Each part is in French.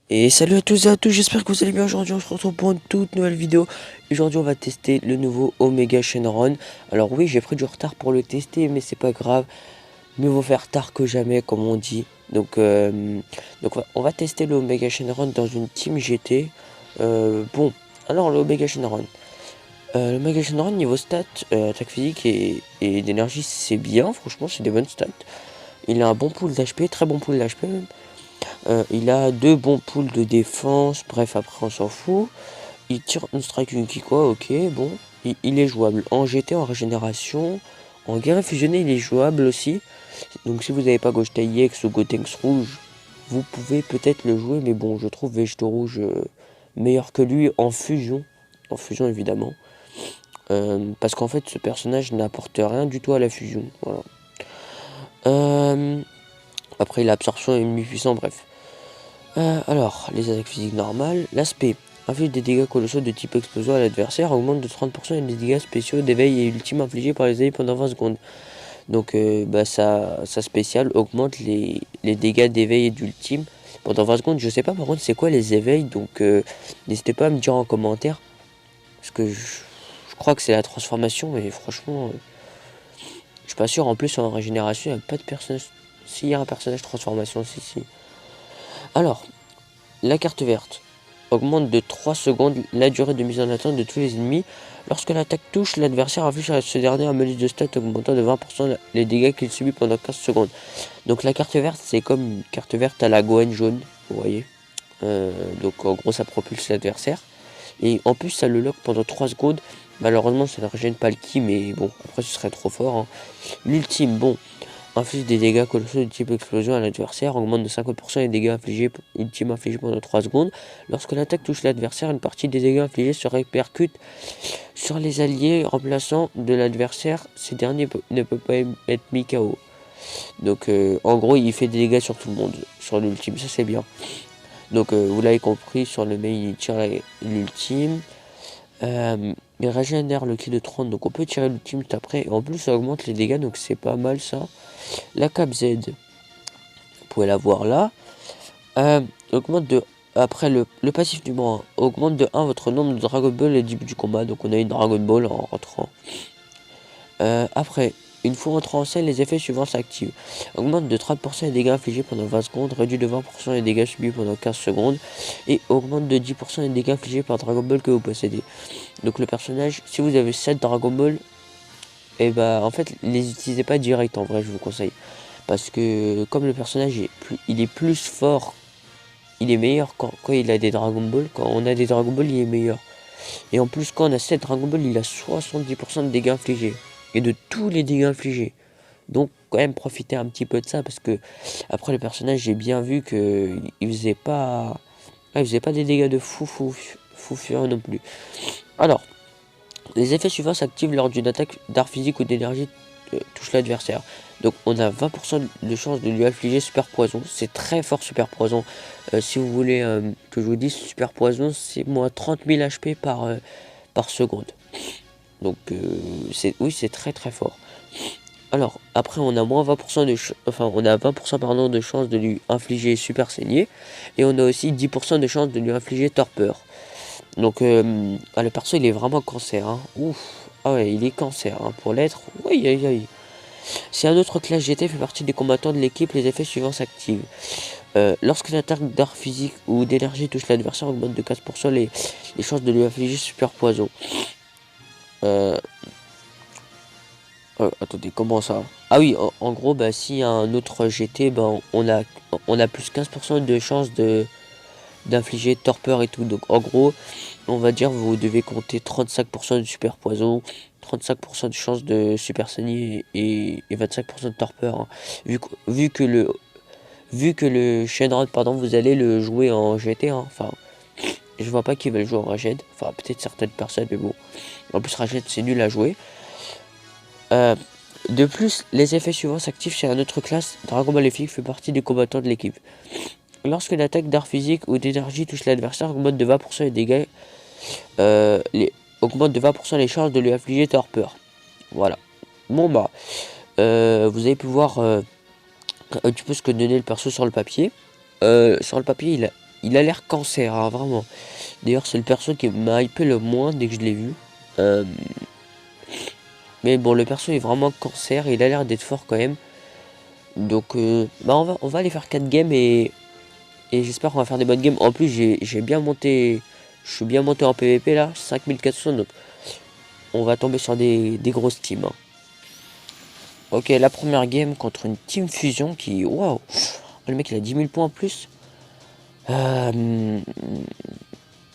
Et salut à tous et à tous, j'espère que vous allez bien. Aujourd'hui on se retrouve pour une toute nouvelle vidéo. Aujourd'hui on va tester le nouveau Omega Shenron. Alors oui, j'ai pris du retard pour le tester, mais c'est pas grave. Mieux vaut faire tard que jamais, comme on dit. Donc on va tester le Omega Shenron dans une team GT. Bon, alors le Omega Shenron. Le Omega Shenron niveau stats, attaque physique et d'énergie, c'est bien. Franchement, c'est des bonnes stats. Il a un bon pool d'HP, très bon pool d'HP même. Il a deux bons pools de défense, bref, après on s'en fout. Il tire une strike une quoi, ok, bon. Il est jouable en GT, en régénération. En guerre fusionnée, il est jouable aussi. Donc si vous n'avez pas Ghost X ou Gotenks rouge, vous pouvez peut-être le jouer. Mais bon, je trouve Végéto rouge meilleur que lui en fusion. En fusion, évidemment. Parce qu'en fait, ce personnage n'apporte rien du tout à la fusion. Voilà. Après, il a absorption et ennemi puissant, bref. Alors, les attaques physiques normales. L'aspect inflige des dégâts colossaux de type explosion à l'adversaire, augmente de 30% les dégâts spéciaux d'éveil et ultime infligés par les alliés pendant 20 secondes. Donc, sa spéciale augmente les dégâts d'éveil et d'ultime pendant 20 secondes. Je sais pas par contre c'est quoi les éveils, donc n'hésitez pas à me dire en commentaire. Parce que je crois que c'est la transformation, mais franchement, je suis pas sûr. En plus, en régénération, il n'y a pas de personnage. S'il y a un personnage transformation, si. Alors, la carte verte augmente de 3 secondes la durée de mise en attente de tous les ennemis. Lorsque l'attaque touche, l'adversaire inflige à ce dernier un bonus de stats augmentant de 20% les dégâts qu'il subit pendant 15 secondes. Donc la carte verte, c'est comme une carte verte à la Gohan jaune, vous voyez. Donc en gros, ça propulse l'adversaire. Et en plus, ça le lock pendant 3 secondes. Malheureusement, ça ne régène pas le ki, mais bon, après ce serait trop fort, hein. L'ultime, bon, inflige des dégâts colossaux de type explosion à l'adversaire, augmente de 50% les dégâts ultimes infligés pendant 3 secondes. Lorsque l'attaque touche l'adversaire, une partie des dégâts infligés se répercute sur les alliés remplaçants de l'adversaire. Ces derniers ne peuvent pas être mis KO. Donc en gros, il fait des dégâts sur tout le monde, sur l'ultime, ça c'est bien. Donc vous l'avez compris, sur le main, il tire l'ultime. Il régénère le ki de 30, donc on peut tirer l'ultime après. Et en plus, ça augmente les dégâts, donc c'est pas mal ça. La cap Z, vous pouvez la voir là. Augmente de. Après le passif numéro 1, augmente de 1 votre nombre de Dragon Ball et début du combat. Donc on a une Dragon Ball en rentrant. Après, une fois entré en scène, les effets suivants s'activent. Augmente de 30% les dégâts infligés pendant 20 secondes, réduit de 20% les dégâts subis pendant 15 secondes, et augmente de 10% les dégâts infligés par Dragon Ball que vous possédez. Donc le personnage, si vous avez 7 Dragon Ball, et bah en fait, les utilisez pas direct en vrai, je vous conseille. Parce que comme le personnage il est plus fort, il est meilleur quand il a des Dragon Ball. Quand on a des Dragon Ball, il est meilleur. Et en plus, quand on a 7 Dragon Ball, il a 70% de dégâts infligés. Et de tous les dégâts infligés. Donc, quand même, profiter un petit peu de ça. Parce que, après, le personnage, j'ai bien vu que il faisait pas. Il faisait pas des dégâts de fou furieux non plus. Alors, les effets suivants s'activent lors d'une attaque d'art physique ou d'énergie touche l'adversaire. Donc on a 20% de chance de lui infliger super poison. C'est très fort super poison. Si vous voulez que je vous dise, super poison, c'est moins 30 000 HP par seconde. Donc oui, c'est très très fort. Alors après on a moins 20% on a 20% pardon, de chance de lui infliger super saigné. Et on a aussi 10% de chance de lui infliger torpeur. Donc le perso il est vraiment cancer, hein. Ouf. Ah ouais, il est cancer, hein. Pour l'être. Oui, aïe aïe. Si un autre classe GT fait partie des combattants de l'équipe, les effets suivants s'activent. Lorsque l'attaque d'art physique ou d'énergie touche l'adversaire, augmente de 4% les chances de lui infliger super poison. Attendez, comment ça? Ah oui, en gros, bah, si un autre GT, bah, on a plus 15% de chances d'infliger torpeur et tout. Donc en gros, on va dire vous devez compter 35% de super poison, 35% de chance de super saigner et 25% de torpeur, hein. Vu que le Shenron, pardon, vous allez le jouer en GT, hein. Enfin, je vois pas qui va le jouer en Raged. Enfin, peut-être certaines personnes, mais bon. En plus, Raged, c'est nul à jouer. De plus, les effets suivants s'activent chez un autre classe. Dragon Maléfique fait partie des combattants de l'équipe. Lorsque l'attaque d'art physique ou d'énergie touche l'adversaire, augmente de 20% les dégâts. Augmente de 20% les chances de lui infliger torpeur. Voilà. Bon bah, vous avez pu voir un petit peu ce que donnait le perso sur le papier. Sur le papier, il a l'air cancer, hein, vraiment. D'ailleurs, c'est le perso qui m'a hypé le moins dès que je l'ai vu. Euh, mais bon, le perso est vraiment cancer, il a l'air d'être fort quand même. Donc, bah on va aller faire 4 games et j'espère qu'on va faire des bonnes games. En plus, j'ai bien monté, je suis bien monté en PVP là, 5400, donc on va tomber sur des grosses teams, hein. Ok, la première game contre une team fusion qui, waouh, le mec il a 10 000 points en plus.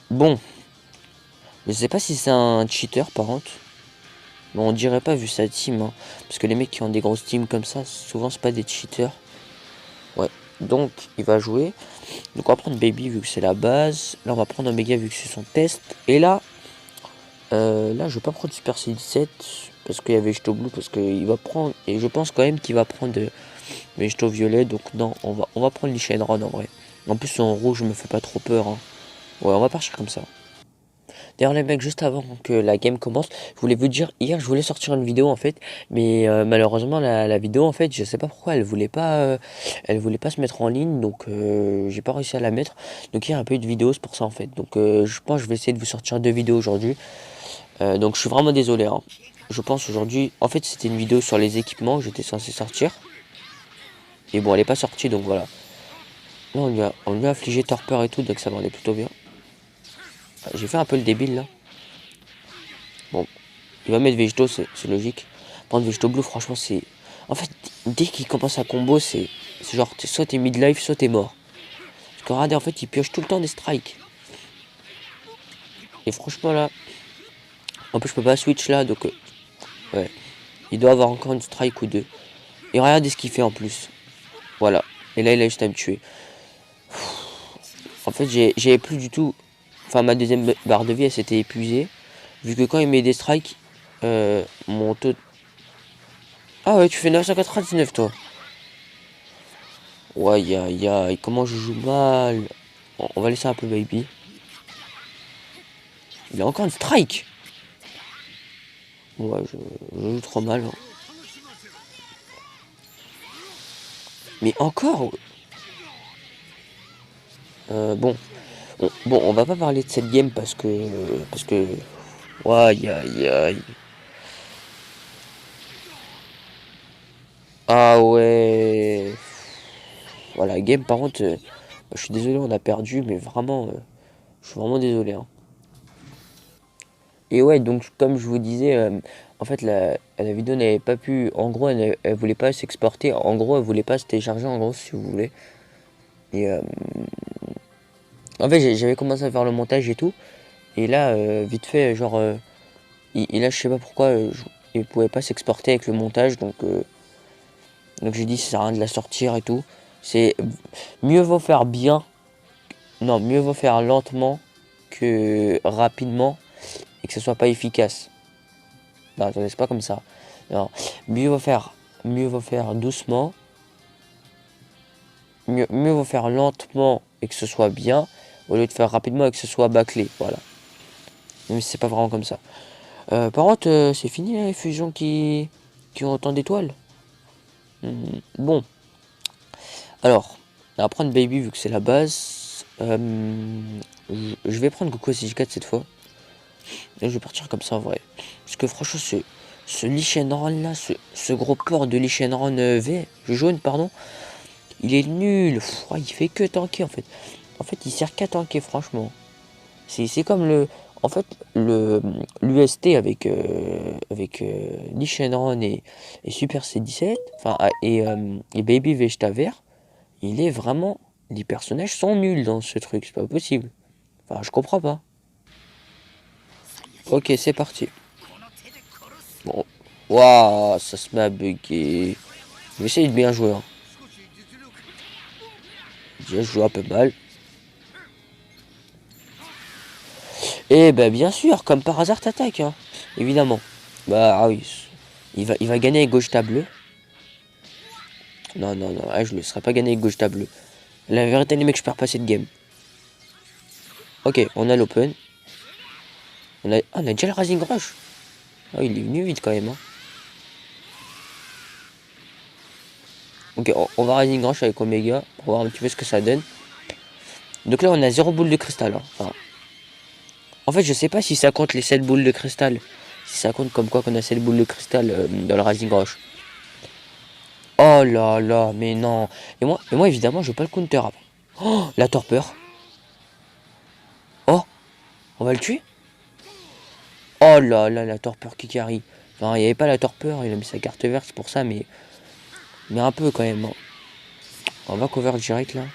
Bon, je sais pas si c'est un cheater par contre. Bon, on dirait pas vu sa team, hein, parce que les mecs qui ont des grosses teams comme ça, souvent c'est pas des cheaters. Ouais, donc il va jouer. Donc on va prendre Baby vu que c'est la base. Là on va prendre Omega vu que c'est son test. Et là, je vais pas prendre Super C17 parce qu'il y avait Vegeto Blue parce qu'il va prendre. Et je pense quand même qu'il va prendre Vegeto Violet. Donc non, on va prendre Lichenron en vrai. En plus son rouge me fait pas trop peur, hein. Ouais, on va partir comme ça. D'ailleurs les mecs, juste avant que la game commence, je voulais vous dire, hier je voulais sortir une vidéo en fait, mais malheureusement la vidéo en fait, je sais pas pourquoi elle voulait pas se mettre en ligne, donc j'ai pas réussi à la mettre. Donc il y a un peu de vidéo, c'est pour ça en fait. Donc je pense que je vais essayer de vous sortir 2 vidéos aujourd'hui. Donc je suis vraiment désolé, hein. Je pense aujourd'hui, en fait c'était une vidéo sur les équipements que j'étais censé sortir. Et bon, elle est pas sortie, donc voilà. Là on lui a affligé torpeur et tout, donc ça va aller plutôt bien. J'ai fait un peu le débile là. Bon, il va mettre Végéto, c'est logique. Prendre Végéto Blue, franchement, c'est. En fait, dès qu'il commence à combo, c'est genre, soit t'es mid-life, soit t'es mort. Parce que regardez, en fait, il pioche tout le temps des strikes. Et franchement, là. En plus, je peux pas switch là, donc. Ouais. Il doit avoir encore une strike ou deux. Et regardez ce qu'il fait en plus. Voilà. Et là, il a juste à me tuer. En fait, j'avais plus du tout. Enfin, ma deuxième barre de vie, elle s'était épuisée. Vu que quand il met des strikes, mon taux. Ah ouais, tu fais 999 toi. Ouais, comment je joue mal. On va laisser un peu Baby. Il a encore une strike. Ouais, je joue trop mal, hein. Mais encore. Bon. Bon, on va pas parler de cette game parce que. Ouais, aïe aïe aïe. Ah ouais. Voilà, game par contre. Je suis désolé, on a perdu, mais vraiment. Je suis vraiment désolé, hein. Et ouais, donc comme je vous disais, en fait la vidéo n'avait pas pu, en gros elle voulait pas s'exporter, en gros elle voulait pas se télécharger, en gros si vous voulez. Et en fait j'avais commencé à faire le montage et tout, et là vite fait genre, là je sais pas pourquoi il pouvait pas s'exporter avec le montage, donc j'ai dit ça sert à rien de la sortir et tout. C'est mieux vaut faire bien, non mieux vaut faire lentement que rapidement et que ce soit pas efficace. Non, attendez, c'est pas comme ça. Non. Mieux vaut faire, mieux vaut faire doucement. Mieux vaut faire lentement et que ce soit bien, au lieu de faire rapidement et que ce soit bâclé. Voilà. Mais c'est pas vraiment comme ça. Par contre, c'est fini hein, les fusions qui ont autant d'étoiles. Bon. Alors, on va prendre Baby vu que c'est la base. Je vais prendre Goku SG4 cette fois. Et je vais partir comme ça en vrai. Parce que franchement, ce Lichenron là, ce gros port de Lichenron V, jaune, pardon, il est nul. Pff, il fait que tanker en fait. En fait, il sert qu'à tanker, franchement. C'est comme le. En fait, l'UST avec Lichenron et Super C17, enfin, et Baby Vegeta Vert, il est vraiment. Les personnages sont nuls dans ce truc, c'est pas possible. Enfin, je comprends pas. Ok, c'est parti. Bon. Waouh, ça se met à bugger. Je vais essayer de bien jouer, hein. Déjà, je joue un peu mal. Et ben bien sûr, comme par hasard, t'attaques, hein. Évidemment. Bah ah oui. Il va gagner avec Gogeta bleu. Non, non, non, je ne laisserai pas gagner avec Gogeta bleu. La vérité, les mecs, je perds pas cette game. Ok, on a l'open. On a déjà le Rising Rush. Ah, il est venu vite quand même, hein. Ok, on va Rising Rush avec Omega pour voir un petit peu ce que ça donne. Donc là, on a 0 boule de cristal. Hein. Enfin, en fait, je sais pas si ça compte les 7 boules de cristal. Si ça compte comme quoi qu'on a 7 boules de cristal dans le Rising Rush. Oh là là, mais non. Et moi évidemment, je veux pas le counter après. Oh, la torpeur. Oh, on va le tuer. Oh là là, la torpeur qui carry. Enfin, il n'y avait pas la torpeur, il a mis sa carte verte, c'est pour ça, mais un peu quand même. Hein. On va cover direct là. De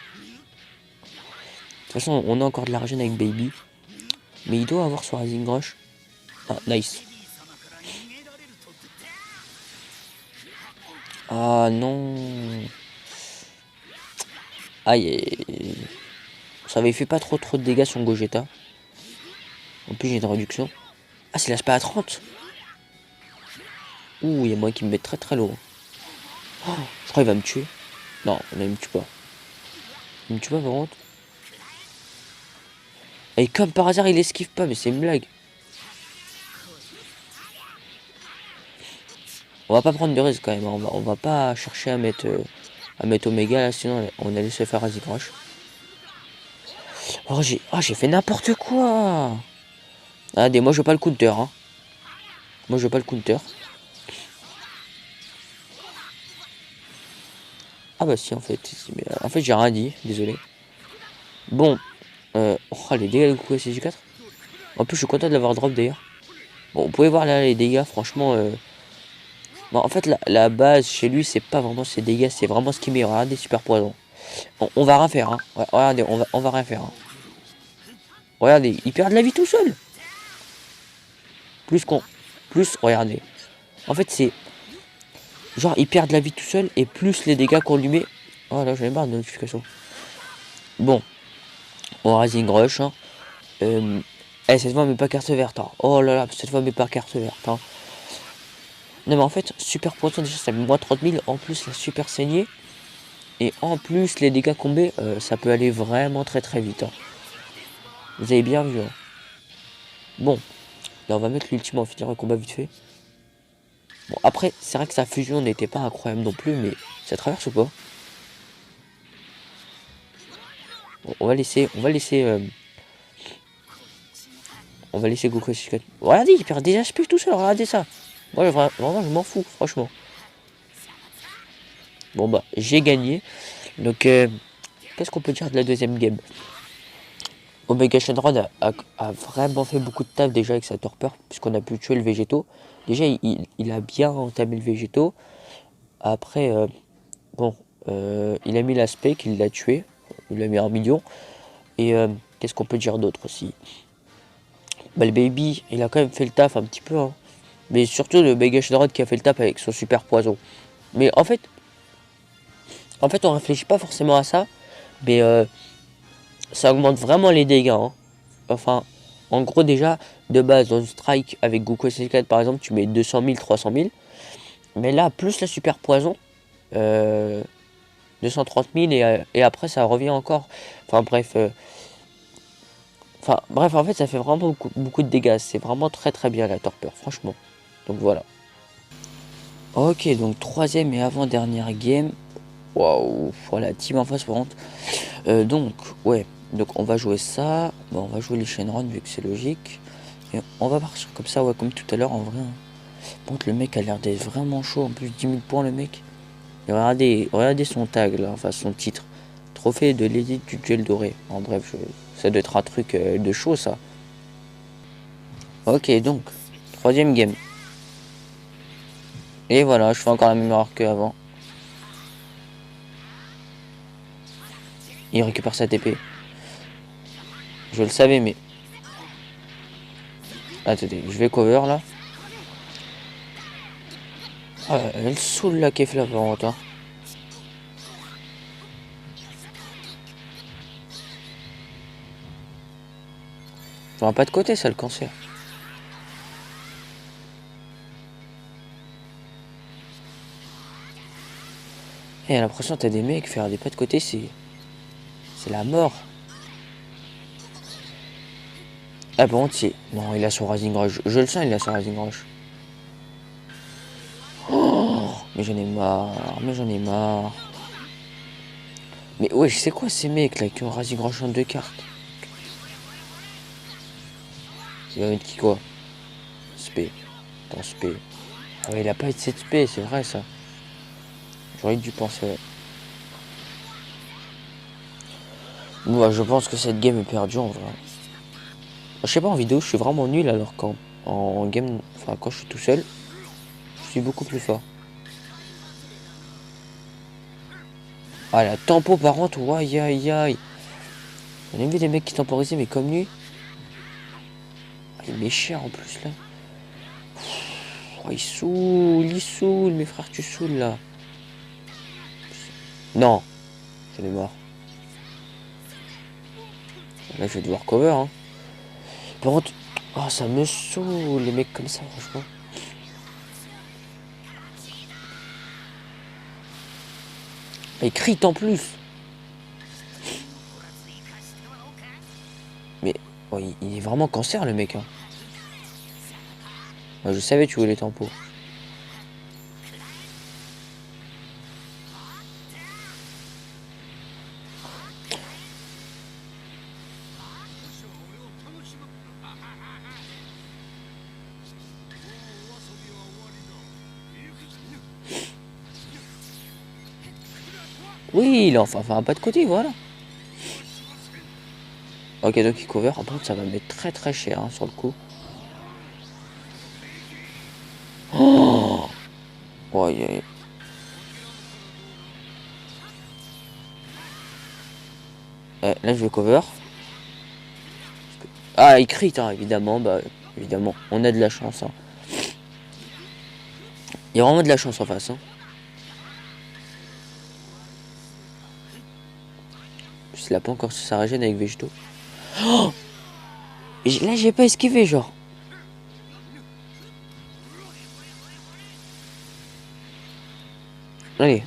toute façon, on a encore de l'argent avec Baby. Mais il doit avoir son Rising Rush. Ah, nice. Ah non. Aïe. Ça avait fait pas trop de dégâts sur Gogeta. En plus, j'ai une réduction. Ah, c'est l'aspect à 30. Ouh, il y a moyen qu'il me mette très très lourd. Oh, je crois qu'il va me tuer. Non, il me tue pas. Il me tue pas par contre. Et comme par hasard, il esquive pas, mais c'est une blague. On va pas prendre de risque quand même. Hein. On va pas chercher à mettre Omega là, sinon on allait se faire Razzie Crush. Oh, j'ai fait n'importe quoi. Allez, moi je veux pas le counter. Hein. Moi je veux pas le counter. Ah bah si en fait. En fait j'ai rien dit, désolé. Bon. Oh les dégâts de Goku SG4. En plus je suis content de l'avoir drop d'ailleurs. Bon, vous pouvez voir là les dégâts, franchement. Bon, en fait la base chez lui c'est pas vraiment ses dégâts, c'est vraiment ce qui met. Regardez super poison. On va rien faire. Hein. Ouais, regardez, on va rien faire. Hein. Regardez, il perd de la vie tout seul. Regardez. En fait c'est. Genre il perd de la vie tout seul et plus les dégâts qu'on lui met. Oh là j'en ai marre de notification. Bon. On Rising Rush. Hein. Cette fois, mais pas carte verte. Hein. Oh là là, cette fois, mais pas carte verte. Hein. Non, mais en fait, super poisson, déjà, ça met moins 30 000. En plus, la super saignée. Et en plus, les dégâts combés, ça peut aller vraiment très très vite. Hein. Vous avez bien vu. Hein. Bon, là, on va mettre l'ultime, on va finir le combat vite fait. Bon, après, c'est vrai que sa fusion n'était pas incroyable non plus, mais ça traverse ou pas? Bon, on va laisser. On va laisser Goku SG4. Regardez, il perd des aspects tout seul, regardez ça. Moi, vraiment, je m'en fous, franchement. Bon, bah, j'ai gagné. Donc, qu'est-ce qu'on peut dire de la deuxième game? Omega Shenron a vraiment fait beaucoup de taf déjà avec sa torpeur, puisqu'on a pu tuer le végétaux. Déjà, il a bien entamé le végétaux. Après, bon, il a mis l'aspect qu'il l'a tué. Il a mis 1 million. Et qu'est-ce qu'on peut dire d'autre aussi? Bah, le baby, il a quand même fait le taf un petit peu. Hein. Mais surtout le Omega Shenron qui a fait le taf avec son super poison. Mais en fait, on réfléchit pas forcément à ça. Mais ça augmente vraiment les dégâts. Hein. Enfin, en gros, déjà, de base, dans une strike avec Goku SG4 par exemple, tu mets 200 000, 300 000. Mais là, plus la super poison, 230 000 et après ça revient encore. Enfin, bref. En fait, ça fait vraiment beaucoup, beaucoup de dégâts. C'est vraiment très très bien la torpeur, franchement. Donc voilà. Ok, donc troisième et avant-dernière game. Waouh, voilà, team en face par contre. Donc, ouais. Donc on va jouer ça. Bon, on va jouer les Shenron vu que c'est logique. Et on va partir comme ça, ouais, comme tout à l'heure en vrai. Hein. Bon, le mec a l'air d'être vraiment chaud. En plus, 10 000 points le mec. Et regardez son tag là, enfin son titre. Trophée de l'élite du duel doré. En bref, ça doit être un truc de chaud ça. Ok, donc, troisième game. Et voilà, je fais encore la même erreur qu'avant. Il récupère sa TP. Je le savais, mais... Attendez, je vais cover, là. Ah, elle saoule la Kefla, par contre. Hein. J'aurai pas de côté, ça, le cancer. Et à l'impression, t'as des mecs faire des pas de côté, c'est la mort. Ah, par contre, c'est... Non, il a son Rising Rush. Je le sens, il a son Rising Rush. Oh, mais j'en ai marre. Mais ouais, c'est quoi ces mecs là qui ont rasé grand champ de cartes? Il va mettre qui quoi? Spé. Attends, Spé. Ah ouais, il a pas eu de 7 Spé, c'est vrai ça. J'aurais dû penser. Ouais. Bon, bah, je pense que cette game est perdue en vrai. Je sais pas, en vidéo, je suis vraiment nul alors qu'en en game, enfin quand je suis tout seul, je suis beaucoup plus fort. Ah la tempo par contre, aïe aïe aïe. On a vu des mecs qui temporisaient mais comme lui. Ah, il met cher en plus là. Oh, il saoule, mes frères, tu saoules là. Non, j'en ai marre. Là je vais devoir cover hein. Par contre, oh, ça me saoule les mecs comme ça franchement. Il crie en plus. Mais oh, il est vraiment cancer le mec hein. Moi, je savais tu voulais les tempos. Oui, il a enfin fait un pas de côté, voilà. Ok, donc il cover. Par contre, ça va mettre très très cher hein, sur le coup. Oh, oh yeah. Là, je vais cover. Ah, il crit, hein, évidemment. Bah, évidemment, on a de la chance. Hein. Il y a vraiment de la chance en face. Hein. Il a pas encore sa régène avec Végéto. Oh là, j'ai pas esquivé, genre. Allez.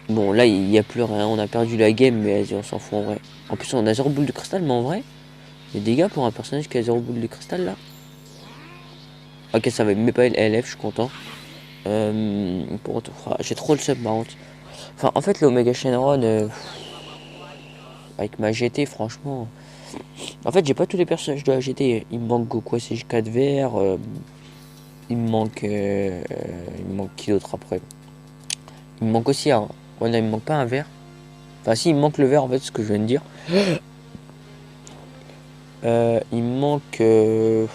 Bon, là, il n'y a plus rien. On a perdu la game, mais vas-y, on s'en fout en vrai. En plus, on a 0 boule de cristal, mais en vrai, les dégâts pour un personnage qui a 0 boule de cristal là. Ok, ça va même pas LF, je suis content. J'ai trop le sub, par contre. Enfin, en fait, le Omega Shenron, avec ma GT, franchement. En fait, j'ai pas tous les personnages de la GT. Il me manque Goku SG4 vert. Il me manque qui d'autre après? Il me manque aussi un. Ouais, non, il me manque pas un vert. Enfin, si, il me manque le vert en fait, ce que je viens de dire. Il me manque. Il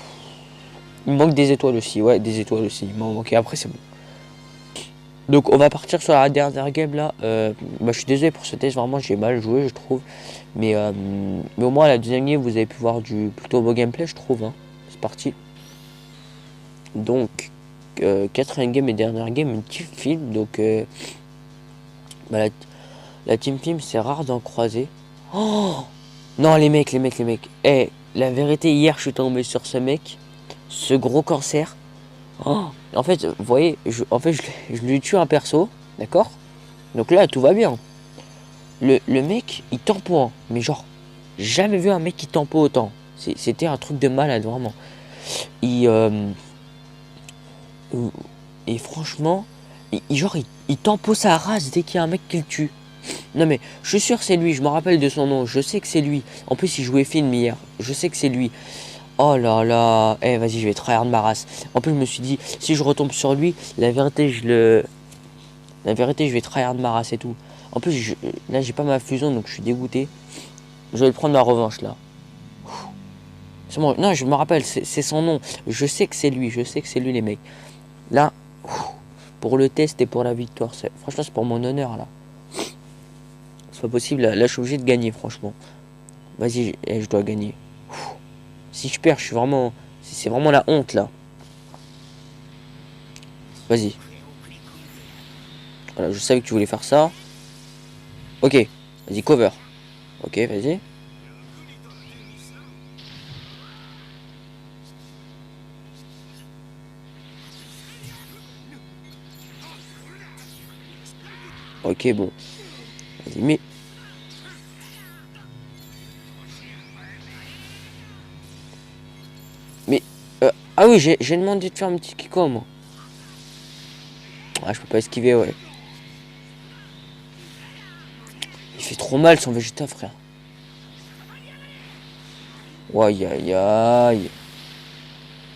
me manque des étoiles aussi. Ouais, des étoiles aussi. Il m'en manquait. Après, c'est bon. Donc, on va partir sur la dernière game là. Bah, je suis désolé pour ce test. Vraiment, j'ai mal joué, je trouve. Mais au moins, la deuxième game, vous avez pu voir du plutôt beau gameplay, je trouve. Hein. C'est parti. Donc, quatrième game et dernière game, une team film. Donc, bah, la team film, c'est rare d'en croiser. Oh non, les mecs. Eh, la vérité, hier, je suis tombé sur ce mec, ce gros corsaire. Oh en fait, vous voyez, je lui tue un perso, d'accord? Donc là, tout va bien. Le mec, il tempo, hein. Mais genre, jamais vu un mec qui tempo autant. C'était un truc de malade, vraiment. Il, et franchement, il tempo sa race dès qu'il y a un mec qui le tue. Non mais, je suis sûr que c'est lui, je me rappelle de son nom, je sais que c'est lui. En plus, il jouait film hier, je sais que c'est lui. Oh là là, eh vas-y, je vais tryhard ma race. En plus, je me suis dit, si je retombe sur lui, la vérité, je vais tryhard ma race et tout. En plus, là, j'ai pas ma fusion, donc je suis dégoûté. Je vais prendre ma revanche là. Bon. Non, je me rappelle, c'est son nom. Je sais que c'est lui, les mecs. Là, pour le test et pour la victoire, franchement, c'est pour mon honneur là. C'est pas possible, là, je suis obligé de gagner, franchement. Vas-y, je dois gagner. Si je perds, je suis vraiment. C'est vraiment la honte là. Vas-y. Voilà, je savais que tu voulais faire ça. Ok, vas-y, cover. Ok, vas-y. Ok, bon. Vas-y, mais. Mais. Ah oui, j'ai demandé de faire un petit Kiko, moi. Ah, je peux pas esquiver, ouais. Il fait trop mal son Vegeta, frère. Aïe aïe aïe.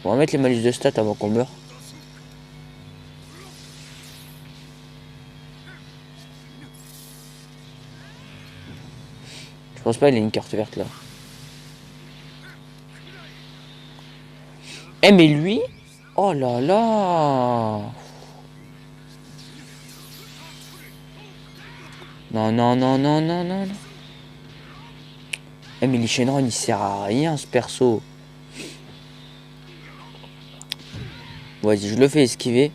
On va mettre les malus de stats avant qu'on meure. Je pense pas qu'il y a une carte verte là. Eh mais lui. Oh là là. Non non non non non non. Eh mais Lee Shenron il sert à rien ce perso. Vas-y, je le fais esquiver.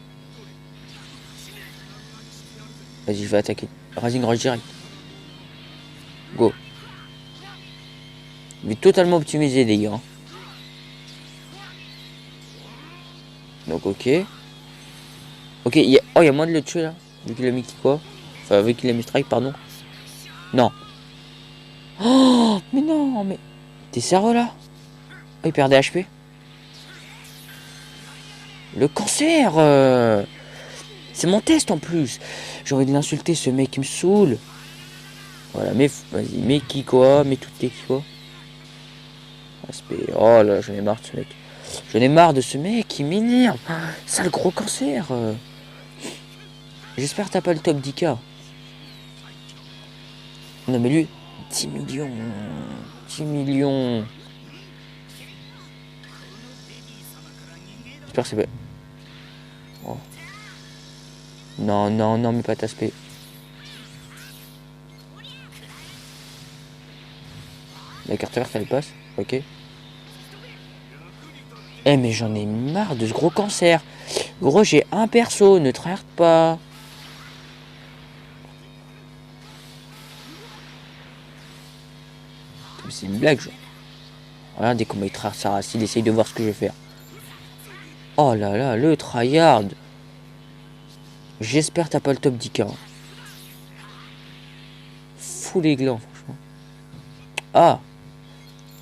Vas-y, je vais attaquer. Rising Rush direct. Go. Je vais totalement optimiser les gars. Donc ok. Ok, il y a moins de le tuer là. Vu qu'il a mis quoi. Enfin, vu qu'il a mis strike, pardon. Non. Oh, mais non, mais... T'es sérieux là? Oh, il perd des HP. Le cancer C'est mon test en plus. J'ai envie de l'insulter, ce mec, il me saoule. Voilà, mais vas-y, mais qui quoi? Mais tout est qui quoi? Oh là, j'en ai marre de ce mec. J'en ai marre de ce mec qui m'énerve. Sale gros cancer. J'espère que t'as pas le top 10K. Non mais lui, 10 millions. 10 millions. J'espère que c'est pas... Oh. Non, non, non, mais pas t'aspect. La carte verte, elle passe. Ok. Eh, mais j'en ai marre de ce gros cancer. Gros, j'ai un perso, ne te regarde pas. C'est une blague, genre. Regardez comment il trace sa race. Il essaye de voir ce que je vais faire. Oh là là, le tryhard. J'espère que t'as pas le top 10K. Fous les glands, franchement. Ah,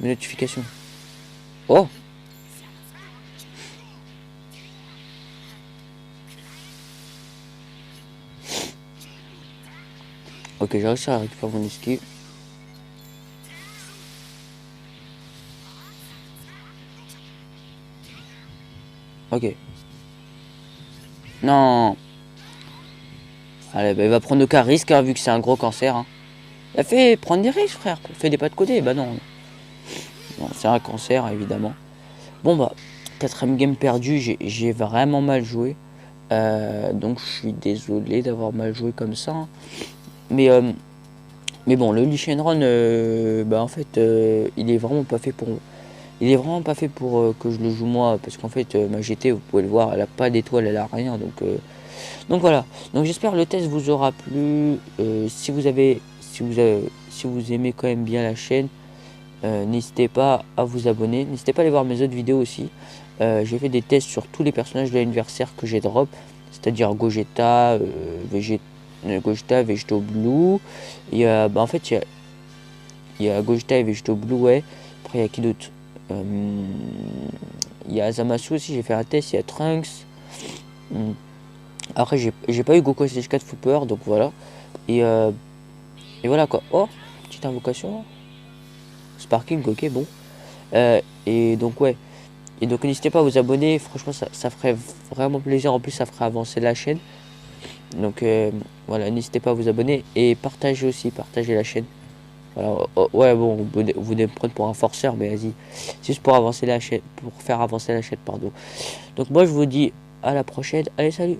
mes notifications. Oh. Ok, j'ai réussi à récupérer mon esquive. Ok. Non. Allez, bah, il va prendre aucun risque, hein, vu que c'est un gros cancer. Hein. Il a fait prendre des risques, frère. Fais des pas de côté. Bah non. Non, c'est un cancer, évidemment. Bon, bah, 4ème game perdu. J'ai vraiment mal joué. Donc, je suis désolé d'avoir mal joué comme ça. Hein. Mais bon, le Lee Shenron, bah, en fait, il est vraiment pas fait pour... Il est vraiment pas fait pour que je le joue moi, parce qu'en fait, ma GT, vous pouvez le voir, elle a pas d'étoile, elle a rien, donc voilà. Donc j'espère que le test vous aura plu. Si vous aimez quand même bien la chaîne, n'hésitez pas à vous abonner. N'hésitez pas à aller voir mes autres vidéos aussi. J'ai fait des tests sur tous les personnages de l'anniversaire que j'ai drop, c'est-à-dire Gogeta, Gogeta, Vegeto Blue. Et bah en fait, il y a Gogeta et Vegeto Blue, ouais. Après, il y a qui d'autre? Il y a Zamasu aussi, j'ai fait un test. Il y a Trunks. Après, j'ai pas eu Goku SH4 Flipper, donc voilà. Et voilà quoi. Oh, petite invocation. Sparking, ok, bon. Et donc, ouais. Et donc, n'hésitez pas à vous abonner. Franchement, ça ferait vraiment plaisir. En plus, ça ferait avancer la chaîne. Donc, voilà, n'hésitez pas à vous abonner. Et partagez aussi, partagez la chaîne. Voilà, ouais, bon, vous devez me prendre pour un forceur, mais vas-y. C'est juste pour avancer la chaîne, pour faire avancer la chaîne, pardon. Donc, moi, je vous dis à la prochaine. Allez, salut!